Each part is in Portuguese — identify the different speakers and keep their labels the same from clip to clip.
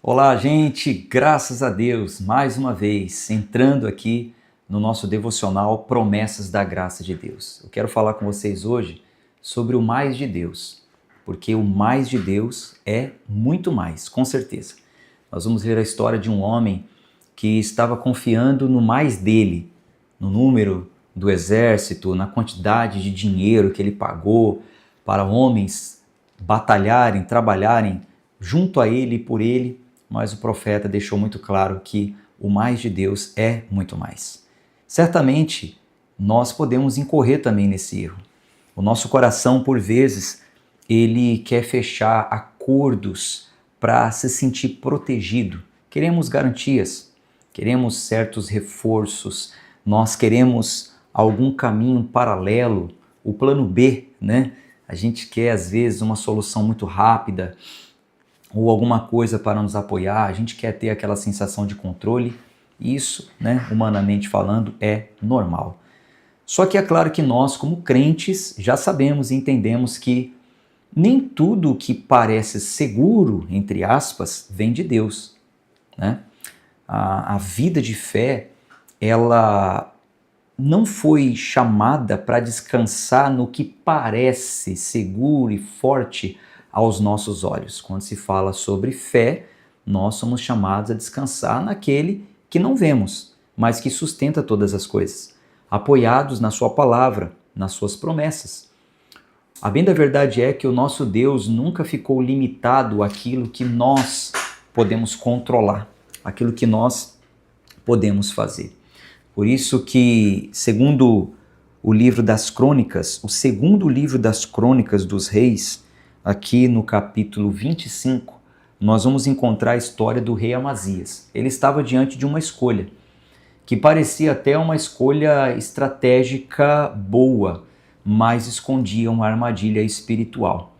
Speaker 1: Olá, gente! Graças a Deus, mais uma vez, entrando aqui no nosso devocional Promessas da Graça de Deus. Eu quero falar com vocês hoje sobre o mais de Deus, porque o mais de Deus é muito mais, com certeza. Nós vamos ver a história de um homem que estava confiando no mais dele, no número do exército, na quantidade de dinheiro que ele pagou para homens batalharem, trabalharem junto a ele e por ele, mas o profeta deixou muito claro que o mais de Deus é muito mais. Certamente, nós podemos incorrer também nesse erro. O nosso coração, por vezes, ele quer fechar acordos para se sentir protegido. Queremos garantias, queremos certos reforços, nós queremos algum caminho paralelo, o plano B, né? A gente quer, às vezes, uma solução muito rápida ou alguma coisa para nos apoiar, a gente quer ter aquela sensação de controle. Isso, né, humanamente falando, é normal. Só que é claro que nós, como crentes, já sabemos e entendemos que nem tudo que parece seguro, entre aspas, vem de Deus, né? A vida de fé, ela não foi chamada para descansar no que parece seguro e forte aos nossos olhos. Quando se fala sobre fé, nós somos chamados a descansar naquele que não vemos, mas que sustenta todas as coisas, apoiados na sua palavra, nas suas promessas. A bem da verdade é que o nosso Deus nunca ficou limitado àquilo que nós podemos controlar, aquilo que nós podemos fazer. Por isso que, segundo o livro das Crônicas, o segundo livro das Crônicas dos Reis, aqui no capítulo 25, nós vamos encontrar a história do rei Amazias. Ele estava diante de uma escolha, que parecia até uma escolha estratégica boa, mas escondia uma armadilha espiritual.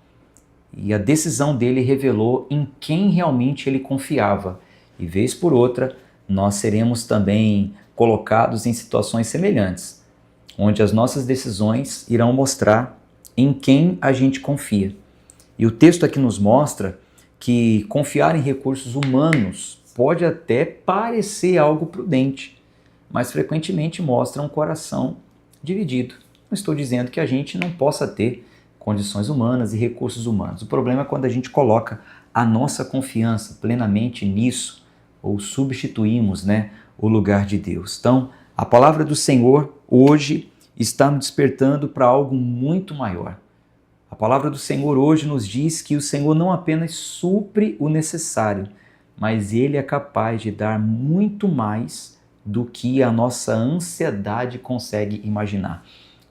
Speaker 1: E a decisão dele revelou em quem realmente ele confiava. E vez por outra, nós seremos também colocados em situações semelhantes, onde as nossas decisões irão mostrar em quem a gente confia. E o texto aqui nos mostra que confiar em recursos humanos pode até parecer algo prudente, mas frequentemente mostra um coração dividido. Não estou dizendo que a gente não possa ter condições humanas e recursos humanos. O problema é quando a gente coloca a nossa confiança plenamente nisso, ou substituímos, o lugar de Deus. Então, a palavra do Senhor hoje está nos despertando para algo muito maior. A palavra do Senhor hoje nos diz que o Senhor não apenas supre o necessário, mas Ele é capaz de dar muito mais do que a nossa ansiedade consegue imaginar.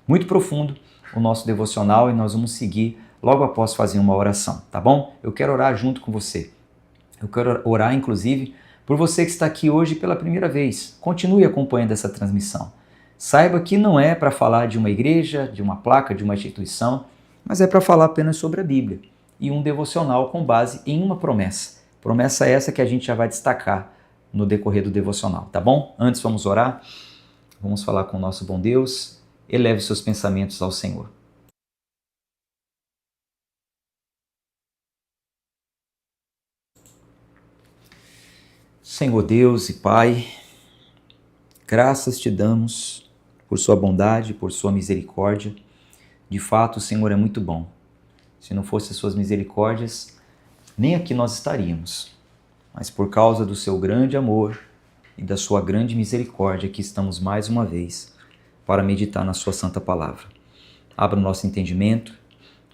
Speaker 1: Muito profundo o nosso devocional e nós vamos seguir logo após fazer uma oração, tá bom? Eu quero orar junto com você. Eu quero orar, inclusive, por você que está aqui hoje pela primeira vez. Continue acompanhando essa transmissão. Saiba que não é para falar de uma igreja, de uma placa, de uma instituição, mas é para falar apenas sobre a Bíblia e um devocional com base em uma promessa. Promessa essa que a gente já vai destacar no decorrer do devocional, tá bom? Antes vamos orar, vamos falar com o nosso bom Deus. Eleve seus pensamentos ao Senhor. Senhor Deus e Pai, graças te damos por sua bondade, por sua misericórdia. De fato, o Senhor é muito bom. Se não fossem suas misericórdias, nem aqui nós estaríamos. Mas por causa do seu grande amor e da sua grande misericórdia, aqui estamos mais uma vez para meditar na sua santa palavra. Abra o nosso entendimento,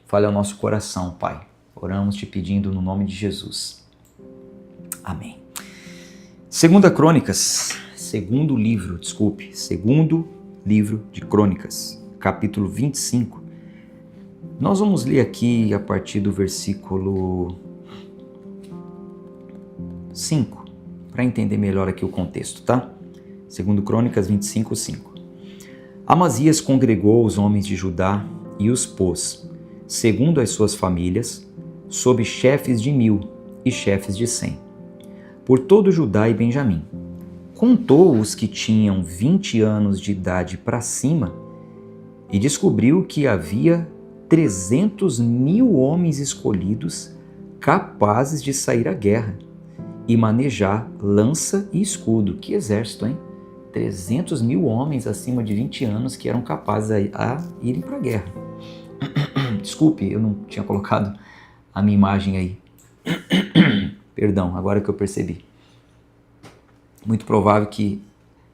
Speaker 1: fale ao nosso coração, Pai. Oramos te pedindo no nome de Jesus. Amém. Segundo livro de Crônicas, capítulo 25. Nós vamos ler aqui a partir do versículo 5, para entender melhor aqui o contexto, tá? Segundo Crônicas 25, 5. Amazias congregou os homens de Judá e os pôs, segundo as suas famílias, sob chefes de 1000 e chefes de 100, por todo Judá e Benjamim. Contou os que tinham 20 anos de idade para cima e descobriu que havia 300.000 homens escolhidos capazes de sair à guerra e manejar lança e escudo. Que exército, hein? 300 mil homens acima de 20 anos que eram capazes a irem para a guerra. Desculpe, eu não tinha colocado a minha imagem aí. Perdão, agora que eu percebi. Muito provável que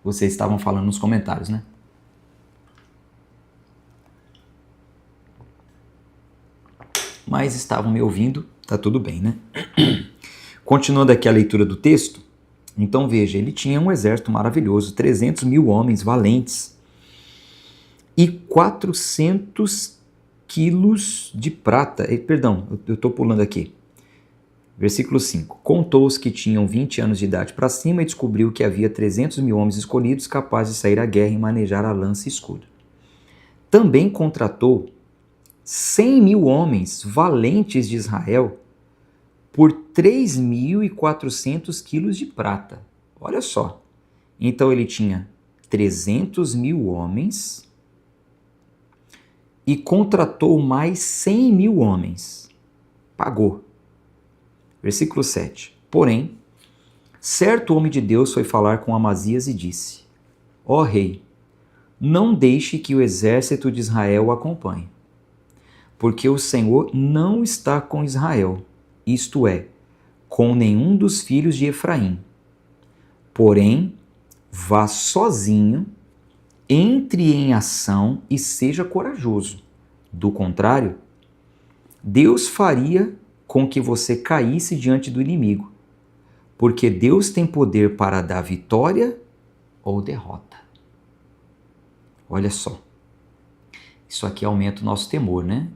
Speaker 1: vocês estavam falando nos comentários, né? Mas estavam me ouvindo, tá tudo bem, né? Continuando aqui a leitura do texto, então veja, ele tinha um exército maravilhoso, 300 mil homens valentes e 400 quilos de prata. Perdão, eu estou pulando aqui. Versículo 5. Contou os que tinham 20 anos de idade para cima e descobriu que havia 300 mil homens escolhidos capazes de sair à guerra e manejar a lança e escudo. Também contratou 100 mil homens valentes de Israel por 3.400 quilos de prata. Olha só. Então ele tinha 300 mil homens e contratou mais 100 mil homens. Pagou. Versículo 7. Porém, certo homem de Deus foi falar com Amazias e disse: Ó rei, não deixe que o exército de Israel o acompanhe, porque o Senhor não está com Israel, isto é, com nenhum dos filhos de Efraim. Porém, vá sozinho, entre em ação e seja corajoso. Do contrário, Deus faria com que você caísse diante do inimigo, porque Deus tem poder para dar vitória ou derrota. Olha só, isso aqui aumenta o nosso temor, né?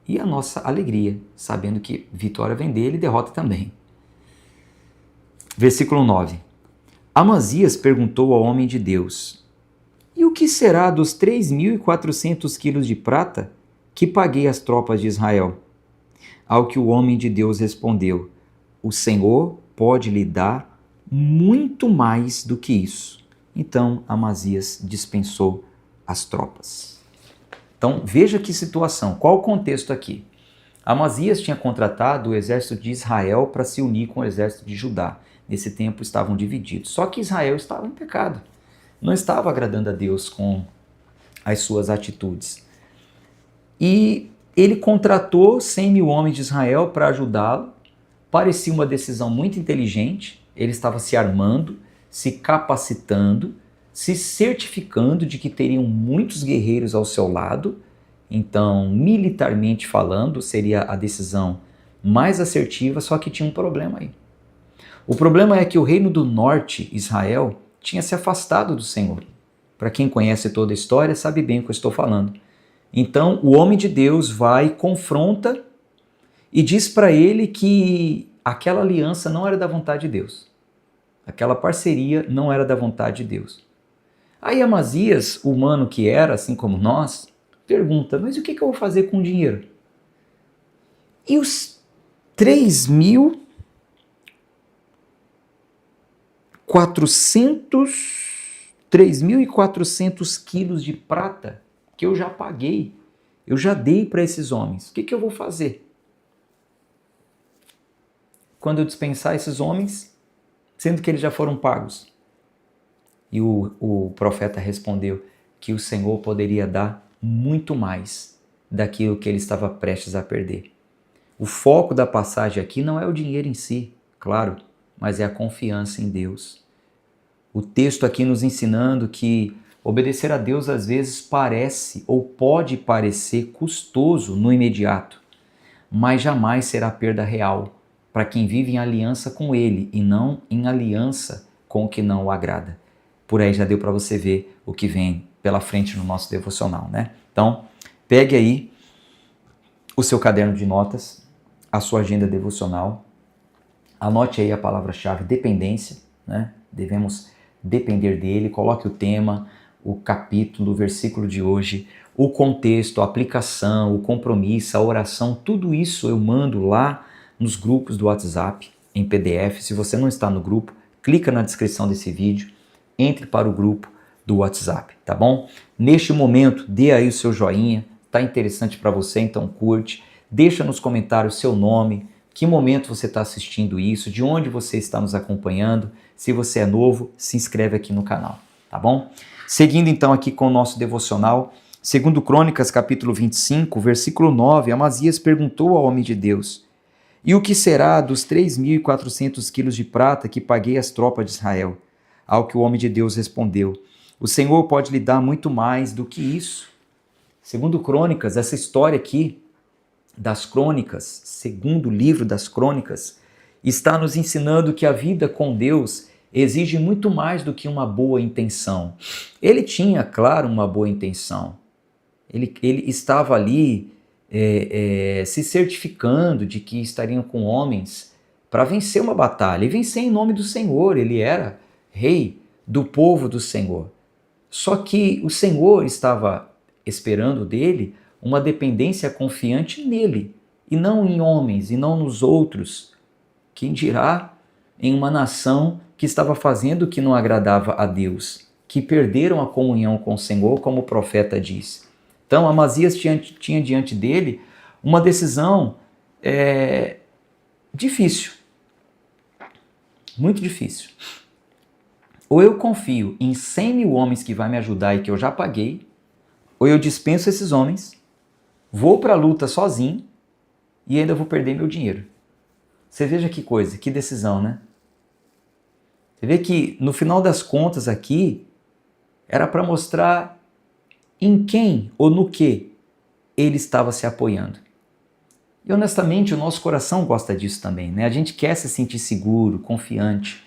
Speaker 1: E a nossa alegria, sabendo que vitória vem dele e derrota também. Versículo 9. Amazias perguntou ao homem de Deus: E o que será dos 3.400 quilos de prata que paguei às tropas de Israel? Ao que o homem de Deus respondeu: O Senhor pode lhe dar muito mais do que isso. Então Amazias dispensou as tropas. Então veja que situação, qual o contexto aqui? Amazias tinha contratado o exército de Israel para se unir com o exército de Judá. Nesse tempo estavam divididos, só que Israel estava em pecado. Não estava agradando a Deus com as suas atitudes. E ele contratou 100 mil homens de Israel para ajudá-lo. Parecia uma decisão muito inteligente. Ele estava se armando, se capacitando, se certificando de que teriam muitos guerreiros ao seu lado. Então, militarmente falando, seria a decisão mais assertiva, só que tinha um problema aí. O problema é que o reino do norte, Israel, tinha se afastado do Senhor. Para quem conhece toda a história, sabe bem o que eu estou falando. Então, o homem de Deus vai, confronta e diz para ele que aquela aliança não era da vontade de Deus. Aquela parceria não era da vontade de Deus. Aí Amazias, humano que era, assim como nós, pergunta: mas o que eu vou fazer com o dinheiro? E os 3.400 quilos de prata que eu já paguei, eu já dei para esses homens. O que eu vou fazer? Quando eu dispensar esses homens, sendo que eles já foram pagos? E o profeta respondeu que o Senhor poderia dar muito mais daquilo que ele estava prestes a perder. O foco da passagem aqui não é o dinheiro em si, claro, mas é a confiança em Deus. O texto aqui nos ensinando que obedecer a Deus às vezes parece ou pode parecer custoso no imediato, mas jamais será perda real para quem vive em aliança com Ele e não em aliança com o que não o agrada. Por aí já deu para você ver o que vem pela frente no nosso devocional, né? Então, pegue aí o seu caderno de notas, a sua agenda devocional, anote aí a palavra-chave dependência, né? Devemos depender dele, coloque o tema, o capítulo, o versículo de hoje, o contexto, a aplicação, o compromisso, a oração, tudo isso eu mando lá nos grupos do WhatsApp, em PDF. Se você não está no grupo, clica na descrição desse vídeo, entre para o grupo do WhatsApp, tá bom? Neste momento, dê aí o seu joinha, tá interessante para você, então curte, deixa nos comentários seu nome, que momento você está assistindo isso, de onde você está nos acompanhando. Se você é novo, se inscreve aqui no canal, tá bom? Seguindo então aqui com o nosso devocional, segundo Crônicas capítulo 25, versículo 9, Amazias perguntou ao homem de Deus: e o que será dos 3.400 quilos de prata que paguei às tropas de Israel? Ao que o homem de Deus respondeu: o Senhor pode lhe dar muito mais do que isso. Segundo Crônicas, essa história aqui das Crônicas, segundo livro das Crônicas, está nos ensinando que a vida com Deus exige muito mais do que uma boa intenção. Ele tinha, claro, uma boa intenção. Ele estava ali se certificando de que estariam com homens para vencer uma batalha e vencer em nome do Senhor. Ele era rei do povo do Senhor. Só que o Senhor estava esperando dele uma dependência confiante nele e não em homens e não nos outros. Quem dirá em uma nação que estava fazendo o que não agradava a Deus, que perderam a comunhão com o Senhor, como o profeta diz. Então Amazias tinha diante dele uma decisão difícil, muito difícil. Ou eu confio em 100 mil homens que vai me ajudar e que eu já paguei, ou eu dispenso esses homens, vou para a luta sozinho e ainda vou perder meu dinheiro. Você veja que coisa, que decisão, né? Você vê que no final das contas aqui era para mostrar em quem ou no que ele estava se apoiando. E honestamente o nosso coração gosta disso também, né? A gente quer se sentir seguro, confiante,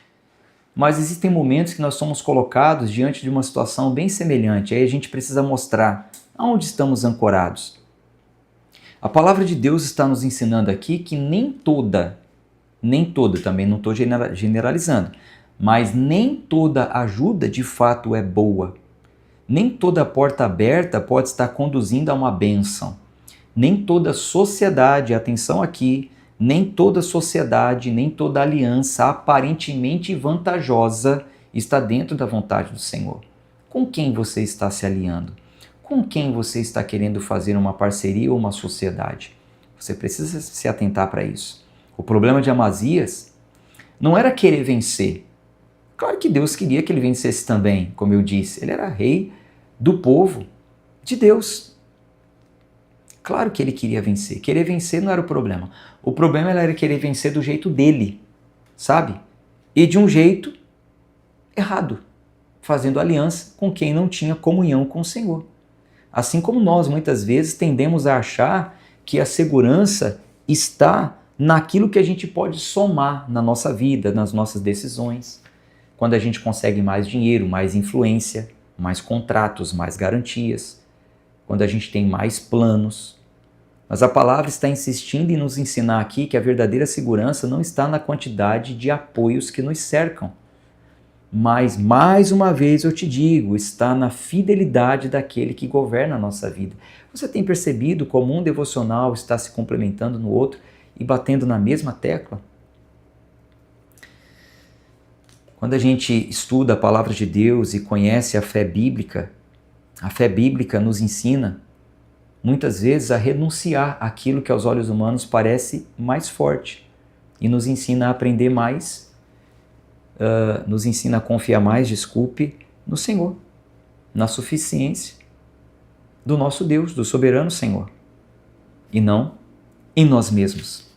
Speaker 1: mas existem momentos que nós somos colocados diante de uma situação bem semelhante, aí a gente precisa mostrar aonde estamos ancorados. A palavra de Deus está nos ensinando aqui que nem toda, também não estou generalizando, mas nem toda ajuda de fato é boa. Nem toda porta aberta pode estar conduzindo a uma bênção. Nem toda sociedade, atenção aqui, nem toda sociedade, nem toda aliança aparentemente vantajosa está dentro da vontade do Senhor. Com quem você está se aliando? Com quem você está querendo fazer uma parceria ou uma sociedade? Você precisa se atentar para isso. O problema de Amazias não era querer vencer. Claro que Deus queria que ele vencesse também, como eu disse. Ele era rei do povo de Deus. Claro que ele queria vencer. Querer vencer não era o problema. O problema era querer vencer do jeito dele, sabe? E de um jeito errado, fazendo aliança com quem não tinha comunhão com o Senhor. Assim como nós muitas vezes tendemos a achar que a segurança está naquilo que a gente pode somar na nossa vida, nas nossas decisões. Quando a gente consegue mais dinheiro, mais influência, mais contratos, mais garantias, quando a gente tem mais planos. Mas a palavra está insistindo em nos ensinar aqui que a verdadeira segurança não está na quantidade de apoios que nos cercam. Mas, mais uma vez eu te digo, está na fidelidade daquele que governa a nossa vida. Você tem percebido como um devocional está se complementando no outro e batendo na mesma tecla? Quando a gente estuda a palavra de Deus e conhece a fé bíblica nos ensina muitas vezes a renunciar àquilo que aos olhos humanos parece mais forte e nos ensina a aprender mais, nos ensina a confiar mais, no Senhor, na suficiência do nosso Deus, do soberano Senhor, e não em nós mesmos.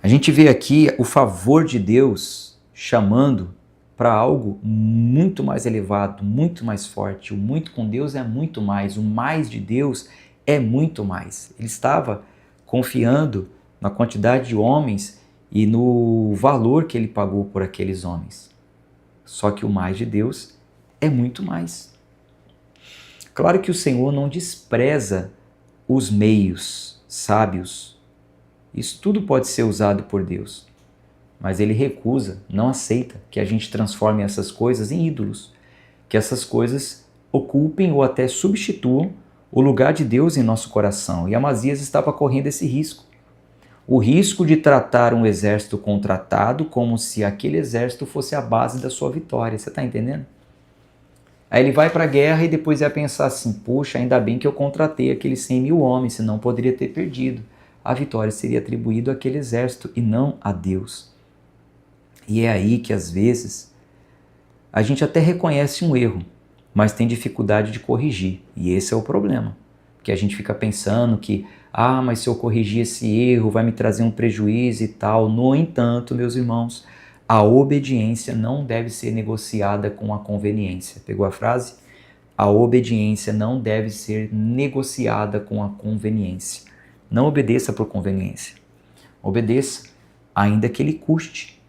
Speaker 1: A gente vê aqui o favor de Deus chamando para algo muito mais elevado, muito mais forte. O muito com Deus é muito mais, o mais de Deus é muito mais. Ele estava confiando na quantidade de homens e no valor que ele pagou por aqueles homens. Só que o mais de Deus é muito mais. Claro que o Senhor não despreza os meios sábios. Isso tudo pode ser usado por Deus. Mas ele recusa, não aceita que a gente transforme essas coisas em ídolos, que essas coisas ocupem ou até substituam o lugar de Deus em nosso coração. E Amazias estava correndo esse risco. O risco de tratar um exército contratado como se aquele exército fosse a base da sua vitória. Você está entendendo? Aí ele vai para a guerra e depois vai pensar assim, puxa, ainda bem que eu contratei aqueles 100 mil homens, senão poderia ter perdido. a vitória seria atribuída àquele exército e não a Deus. E é aí que às vezes a gente até reconhece um erro, mas tem dificuldade de corrigir. E esse é o problema. Porque a gente fica pensando que, mas se eu corrigir esse erro vai me trazer um prejuízo e tal. No entanto, meus irmãos, a obediência não deve ser negociada com a conveniência. Pegou a frase? A obediência não deve ser negociada com a conveniência. Não obedeça por conveniência. Obedeça, ainda que ele custe.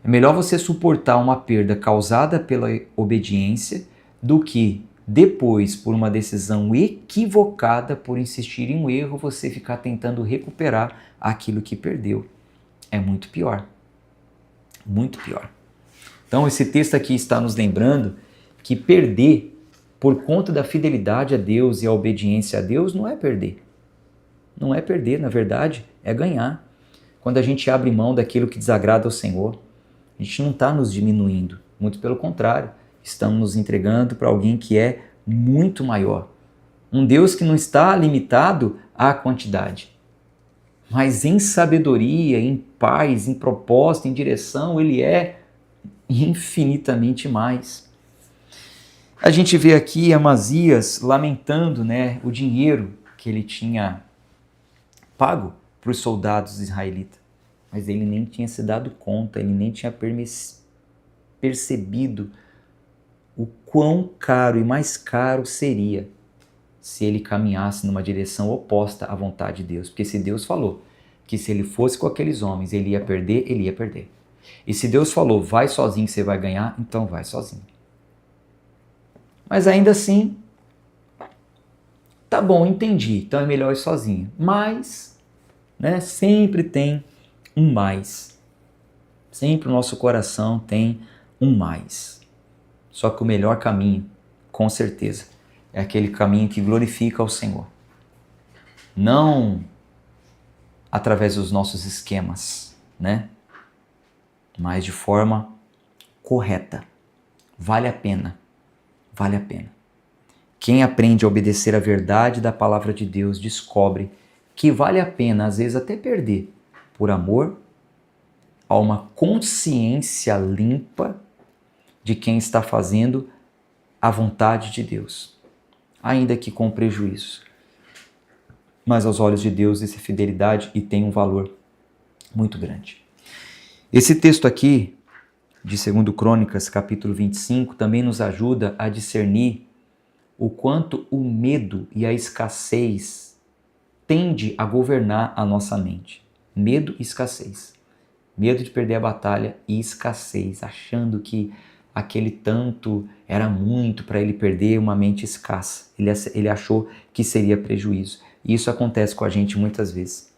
Speaker 1: É melhor você suportar uma perda causada pela obediência do que depois, por uma decisão equivocada, por insistir em um erro, você ficar tentando recuperar aquilo que perdeu. É muito pior. Muito pior. Então esse texto aqui está nos lembrando que perder por conta da fidelidade a Deus e a obediência a Deus não é perder. Não é perder, na verdade, é ganhar. Quando a gente abre mão daquilo que desagrada ao Senhor, a gente não está nos diminuindo, muito pelo contrário, estamos nos entregando para alguém que é muito maior. Um Deus que não está limitado à quantidade, mas em sabedoria, em paz, em propósito, em direção, Ele é infinitamente mais. A gente vê aqui Amazias lamentando, o dinheiro que ele tinha pago para os soldados israelitas, mas ele nem tinha se dado conta, ele nem tinha percebido o quão caro e mais caro seria se ele caminhasse numa direção oposta à vontade de Deus. Porque se Deus falou que se ele fosse com aqueles homens ele ia perder, ele ia perder. E se Deus falou, vai sozinho que você vai ganhar, então vai sozinho. Mas ainda assim, tá bom, entendi, então é melhor ir sozinho. Mas, sempre tem um mais. Sempre o nosso coração tem um mais. Só que o melhor caminho, com certeza, é aquele caminho que glorifica ao Senhor. Não através dos nossos esquemas, mas de forma correta. Vale a pena. Vale a pena. Quem aprende a obedecer a verdade da palavra de Deus descobre que vale a pena, às vezes até perder, por amor a uma consciência limpa de quem está fazendo a vontade de Deus, ainda que com prejuízo. Mas aos olhos de Deus isso é fidelidade e tem um valor muito grande. Esse texto aqui, de 2 Crônicas, capítulo 25, também nos ajuda a discernir o quanto o medo e a escassez tende a governar a nossa mente. Medo e escassez. Medo de perder a batalha e escassez, achando que aquele tanto era muito para ele perder, uma mente escassa. Ele achou que seria prejuízo. E isso acontece com a gente muitas vezes.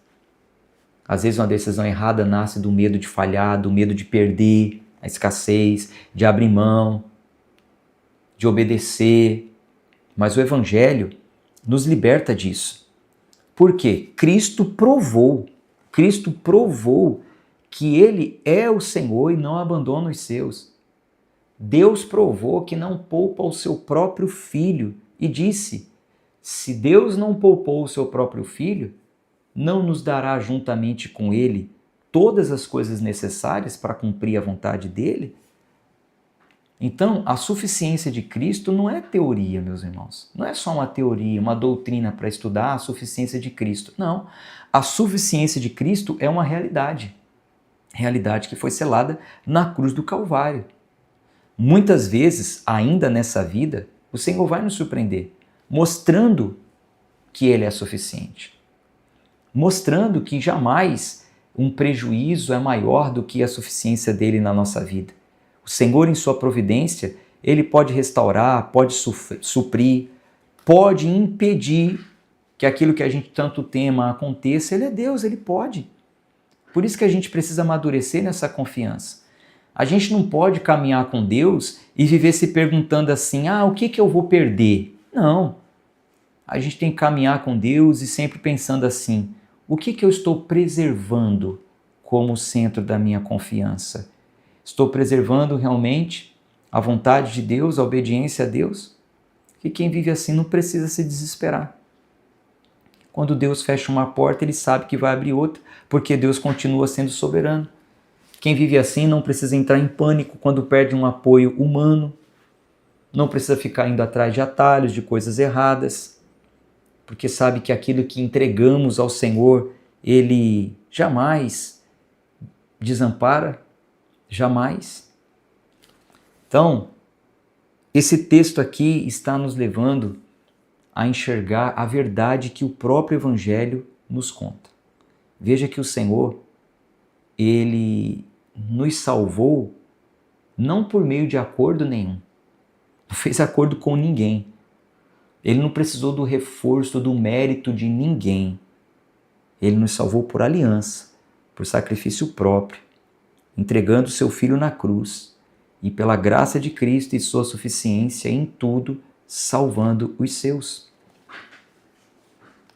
Speaker 1: Às vezes uma decisão errada nasce do medo de falhar, do medo de perder, a escassez, de abrir mão, de obedecer. Mas o Evangelho nos liberta disso. Por quê? Cristo provou que Ele é o Senhor e não abandona os seus. Deus provou que não poupa o seu próprio Filho e disse, se Deus não poupou o seu próprio Filho, não nos dará juntamente com Ele todas as coisas necessárias para cumprir a vontade dEle? Então, a suficiência de Cristo não é teoria, meus irmãos. Não é só uma teoria, uma doutrina para estudar a suficiência de Cristo. Não. A suficiência de Cristo é uma realidade. Realidade que foi selada na cruz do Calvário. Muitas vezes, ainda nessa vida, o Senhor vai nos surpreender, mostrando que Ele é suficiente. Mostrando que jamais um prejuízo é maior do que a suficiência dele na nossa vida. O Senhor, em sua providência, Ele pode restaurar, pode suprir, pode impedir que aquilo que a gente tanto tema aconteça. Ele é Deus, Ele pode. Por isso que a gente precisa amadurecer nessa confiança. A gente não pode caminhar com Deus e viver se perguntando assim, o que eu vou perder? Não. A gente tem que caminhar com Deus e sempre pensando assim, o que eu estou preservando como centro da minha confiança? Estou preservando realmente a vontade de Deus, a obediência a Deus? E quem vive assim não precisa se desesperar. Quando Deus fecha uma porta, ele sabe que vai abrir outra, porque Deus continua sendo soberano. Quem vive assim não precisa entrar em pânico quando perde um apoio humano, não precisa ficar indo atrás de atalhos, de coisas erradas, porque sabe que aquilo que entregamos ao Senhor, Ele jamais desampara, jamais. Então, esse texto aqui está nos levando a enxergar a verdade que o próprio Evangelho nos conta. Veja que o Senhor, Ele nos salvou não por meio de acordo nenhum, não fez acordo com ninguém. Ele não precisou do reforço, do mérito de ninguém. Ele nos salvou por aliança, por sacrifício próprio, entregando seu Filho na cruz e pela graça de Cristo e sua suficiência em tudo, salvando os seus.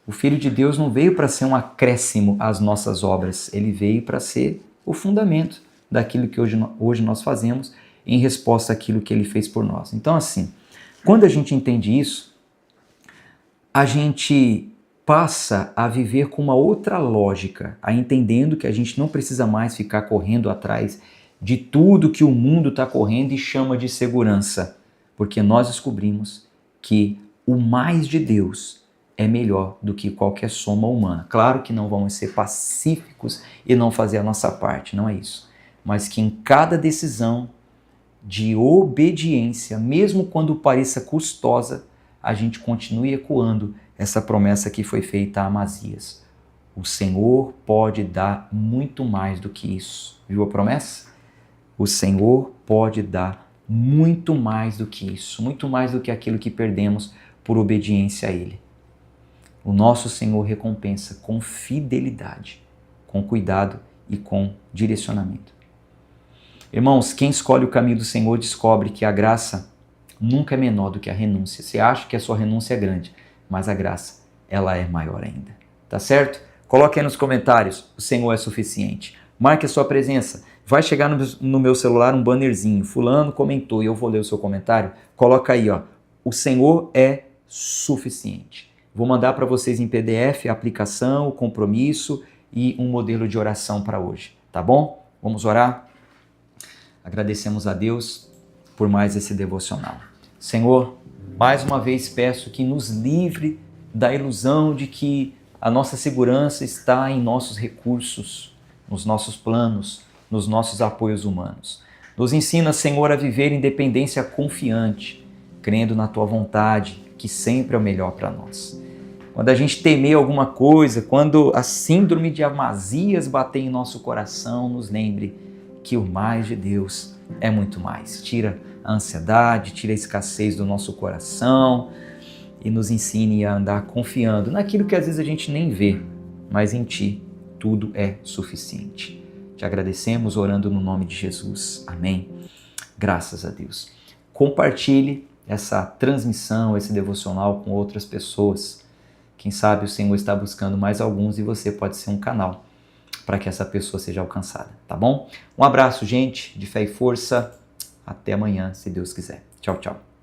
Speaker 1: O Filho de Deus não veio para ser um acréscimo às nossas obras, ele veio para ser o fundamento daquilo que hoje nós fazemos em resposta àquilo que ele fez por nós. Então, assim, quando a gente entende isso, a gente passa a viver com uma outra lógica, a entendendo que a gente não precisa mais ficar correndo atrás de tudo que o mundo está correndo e chama de segurança, porque nós descobrimos que o mais de Deus é melhor do que qualquer soma humana. Claro que não vamos ser pacíficos e não fazer a nossa parte, não é isso. Mas que em cada decisão de obediência, mesmo quando pareça custosa, a gente continue ecoando essa promessa que foi feita a Amazias. O Senhor pode dar muito mais do que isso. Viu a promessa? O Senhor pode dar muito mais do que isso, muito mais do que aquilo que perdemos por obediência a Ele. O nosso Senhor recompensa com fidelidade, com cuidado e com direcionamento. Irmãos, quem escolhe o caminho do Senhor descobre que a graça nunca é menor do que a renúncia. Você acha que a sua renúncia é grande, mas a graça, ela é maior ainda. Tá certo? Coloque aí nos comentários, o Senhor é suficiente. Marque a sua presença. Vai chegar no meu celular um bannerzinho, fulano comentou e eu vou ler o seu comentário. Coloca aí, ó, o Senhor é suficiente. Vou mandar para vocês em PDF a aplicação, o compromisso e um modelo de oração para hoje, tá bom? Vamos orar? Agradecemos a Deus por mais esse devocional. Senhor, mais uma vez peço que nos livre da ilusão de que a nossa segurança está em nossos recursos, nos nossos planos, nos nossos apoios humanos. Nos ensina, Senhor, a viver em dependência confiante, crendo na Tua vontade, que sempre é o melhor para nós. Quando a gente temer alguma coisa, quando a síndrome de Amazias bater em nosso coração, nos lembre que o mais de Deus é muito mais. Tira a ansiedade, tira a escassez do nosso coração e nos ensine a andar confiando naquilo que às vezes a gente nem vê, mas em Ti tudo é suficiente. Te agradecemos orando no nome de Jesus. Amém. Graças a Deus. Compartilhe essa transmissão, esse devocional com outras pessoas. Quem sabe o Senhor está buscando mais alguns e você pode ser um canal para que essa pessoa seja alcançada, tá bom? Um abraço, gente, de fé e força. Até amanhã, se Deus quiser. Tchau, tchau.